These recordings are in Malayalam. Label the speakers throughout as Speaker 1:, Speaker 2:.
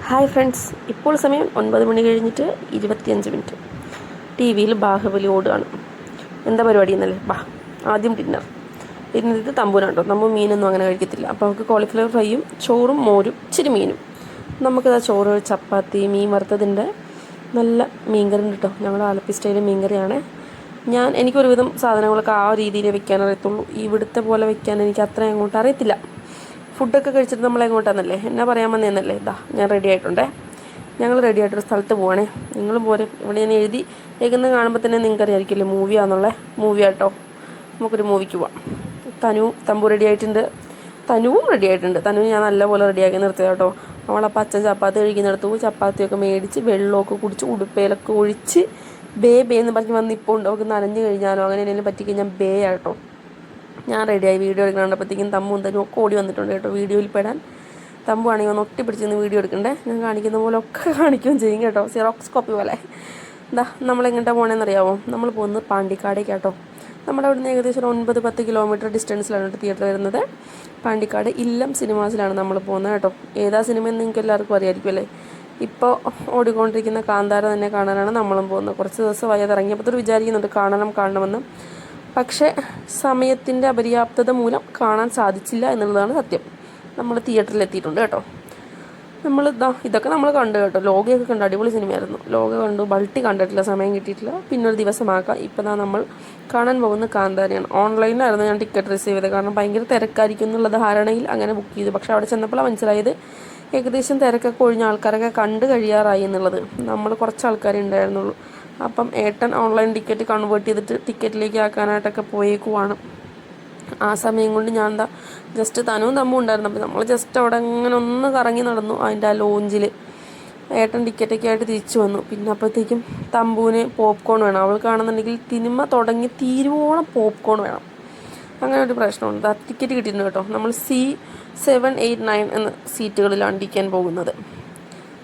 Speaker 1: ഹായ് ഫ്രണ്ട്സ്, ഇപ്പോൾ സമയം 9 മണി കഴിഞ്ഞിട്ട് 25 മിനിറ്റ്. ടി വിയിൽ ബാഹുബലി ഓടുകയാണ്. എന്താ പരിപാടി എന്നല്ലേ? ആദ്യം ഡിന്നർ. ഇത് തമ്പൂനാണ് കേട്ടോ. നമ്മൾ മീനൊന്നും അങ്ങനെ കഴിക്കത്തില്ല. അപ്പോൾ അവർക്ക് കോളിഫ്ലവർ ഫ്രൈയും ചോറും മോരും ഇച്ചിരി മീനും. നമുക്കത് ചോറ്, ചപ്പാത്തി, മീൻ വറുത്തതിൻ്റെ നല്ല മീൻകറി ഉണ്ട് കേട്ടോ. ഞങ്ങളുടെ ആലപ്പി സ്റ്റൈലിൽ മീൻകറിയാണ്. എനിക്കൊരുവിധം സാധനങ്ങളൊക്കെ ആ രീതിയിൽ വെക്കാൻ അറിയത്തുള്ളൂ. ഇവിടുത്തെ പോലെ വെക്കാൻ എനിക്ക് അത്രയും അങ്ങോട്ട് അറിയത്തില്ല. ഫുഡൊക്കെ കഴിച്ചിട്ട് നമ്മൾ എങ്ങോട്ടാണെന്നല്ലേ എന്നാ പറയാൻ വന്നതെന്നല്ലേ? ഞാൻ റെഡി ആയിട്ടുണ്ടേ. ഞങ്ങൾ റെഡി ആയിട്ടൊരു സ്ഥലത്ത് പോവാണേ. നിങ്ങളും പോരെ. ഇവിടെ ഞാൻ എഴുതി ഏകുന്നത് കാണുമ്പോൾ തന്നെ നിങ്ങൾക്കറിയായിരിക്കില്ലേ മൂവിയാണെന്നുള്ളത്. മൂവിയാട്ടോ. നമുക്കൊരു മൂവിക്ക് പോവാം. തമ്പു റെഡി ആയിട്ടുണ്ട്. തനുവും റെഡി ആയിട്ടുണ്ട്. തനുവും ഞാൻ നല്ലപോലെ റെഡിയാക്കി നിർത്തിയത് കേട്ടോ. അവളപ്പോൾ അച്ഛൻ ചപ്പാത്തി കഴിക്കുന്നിടത്തു ചപ്പാത്തിയൊക്കെ മേടിച്ച് വെള്ളമൊക്കെ കുടിച്ച് ഉടുപ്പയിലൊക്കെ ഒഴിച്ച് ബേന്ന് പറഞ്ഞ് വന്നിപ്പോൾ ഉണ്ട്. അവൾക്ക് നനഞ്ഞു കഴിഞ്ഞാലോ അങ്ങനെ എന്തെങ്കിലും പറ്റിക്കഴിഞ്ഞാൽ ആട്ടോ. ഞാൻ റെഡിയായി. വീഡിയോ എടുക്കണപ്പോഴത്തേക്കും തമ്മും തനും ഒക്കെ ഓടി വന്നിട്ടുണ്ട് കേട്ടോ വീഡിയോയിൽ പെടാൻ. തമ്പു ആണെങ്കിൽ ഒന്ന് ഒട്ടിപ്പിടിച്ചൊന്ന് വീഡിയോ എടുക്കണ്ടേ. ഞാൻ കാണിക്കുന്ന പോലെ ഒക്കെ കാണിക്കുകയും ചെയ്യും കേട്ടോ. സിറോക്സ് കോപ്പി പോലെ. നമ്മളെങ്ങോട്ടാണ് പോകണമെന്നറിയാമോ? നമ്മൾ പോകുന്നത് പാണ്ടിക്കാടേക്ക് കേട്ടോ. നമ്മുടെ അവിടെ നിന്ന് ഏകദേശം ഒരു 9-10 കിലോമീറ്റർ ഡിസ്റ്റൻസിലാണ് തിയേറ്റർ വരുന്നത്. പാണ്ടിക്കാട് ഇല്ലം സിനിമാസിലാണ് നമ്മൾ പോകുന്നത് കേട്ടോ. ഏതാ സിനിമയെന്ന് നിങ്ങൾക്ക് എല്ലാവർക്കും അറിയാമായിരിക്കും അല്ലേ? ഇപ്പോൾ ഓടിക്കൊണ്ടിരിക്കുന്ന കാന്താര തന്നെ കാണാനാണ് നമ്മളും പോകുന്നത്. കുറച്ച് ദിവസമായി അത് ഇറങ്ങിയപ്പോൾ വിചാരിക്കുന്നുണ്ട് കാണണമെന്ന്. പക്ഷേ സമയത്തിൻ്റെ അപര്യാപ്തത മൂലം കാണാൻ സാധിച്ചില്ല എന്നുള്ളതാണ് സത്യം. നമ്മൾ തിയേറ്ററിൽ എത്തിയിട്ടുണ്ട് കേട്ടോ. ഇതൊക്കെ നമ്മൾ കണ്ടു കേട്ടോ. ലോകയൊക്കെ കണ്ടു. അടിപൊളി സിനിമയായിരുന്നു. ലോക കണ്ടു. ബൾട്ടി കണ്ടിട്ടില്ല, സമയം കിട്ടിയിട്ടില്ല. പിന്നൊരു ദിവസമാക്കാം. ഇപ്പം നമ്മൾ കാണാൻ പോകുന്ന കാന്താരയാണ്. ഓൺലൈനിലായിരുന്നു ഞാൻ ടിക്കറ്റ് റിസീവ് ചെയ്തത്. കാരണം ഭയങ്കര തിരക്കായിരിക്കും എന്നുള്ള ധാരണയിൽ അങ്ങനെ ബുക്ക് ചെയ്തു. പക്ഷേ അവിടെ ചെന്നപ്പോഴാണ് മനസ്സിലായത് ഏകദേശം തിരക്കൊക്കെ ഒഴിഞ്ഞ ആൾക്കാരൊക്കെ കണ്ടു കഴിയാറായി എന്നുള്ളത്. നമ്മൾ കുറച്ച് ആൾക്കാരേ ഉണ്ടായിരുന്നുള്ളൂ. അപ്പം ഏട്ടൻ ഓൺലൈൻ ടിക്കറ്റ് കൺവേർട്ട് ചെയ്തിട്ട് ടിക്കറ്റിലേക്ക് ആക്കാനായിട്ടൊക്കെ പോയേക്കുവാണ്. ആ സമയം കൊണ്ട് ഞാൻ ജസ്റ്റ് തമ്പും ഉണ്ടായിരുന്നു. അപ്പോൾ നമ്മൾ ജസ്റ്റ് അവിടെ അങ്ങനെ ഒന്ന് കറങ്ങി നടന്നു. അതിൻ്റെ ആ ലോഞ്ചിൽ ഏട്ടൻ ടിക്കറ്റൊക്കെ ആയിട്ട് തിരിച്ചു വന്നു. പിന്നെ അപ്പോഴത്തേക്കും തമ്പുവിന് പോപ്കോൺ വേണം. അവൾക്കാണെന്നുണ്ടെങ്കിൽ സിനിമ തുടങ്ങി തീരുവോളം പോപ്കോൺ വേണം. അങ്ങനെ ഒരു പ്രശ്നമുണ്ട്. ടിക്കറ്റ് കിട്ടിയിട്ടുണ്ട് കേട്ടോ. നമ്മൾ C7, 8, 9 എന്ന സീറ്റുകളിലാണ് ഇരിക്കാൻ പോകുന്നത്.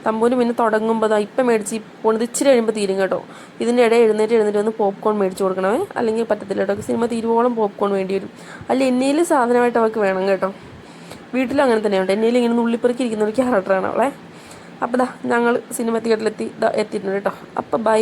Speaker 1: തമ്പൂന് പിന്നെ തുടങ്ങുമ്പോൾ ഇപ്പം മേടിച്ച് പോണത് ഇച്ചിരി കഴിയുമ്പോൾ തീരും കേട്ടോ. ഇതിൻ്റെ ഇടയിൽ എഴുന്നേറ്റ് വന്ന് പോപ്കോൺ മേടിച്ച് കൊടുക്കണമേ, അല്ലെങ്കിൽ പറ്റത്തില്ല കേട്ടോ. സിനിമ തീരുവോളം പോപ്കോൺ വേണ്ടി വരും. അല്ല എന്നേൽ സാധനമായിട്ട് അവൾക്ക് വേണം കേട്ടോ. വീട്ടിലും അങ്ങനെ തന്നെയുണ്ട്. എന്നേൽ ഇങ്ങനെ നുള്ളിപ്പെറുക്കി ഇരിക്കുന്ന ഒരു ക്യാരക്ടറാണ് അവളെ. അപ്പോൾ ഞങ്ങൾ സിനിമ തിയേറ്ററിലെത്തി എത്തിയിട്ടുണ്ട് കേട്ടോ. അപ്പോൾ ബൈ.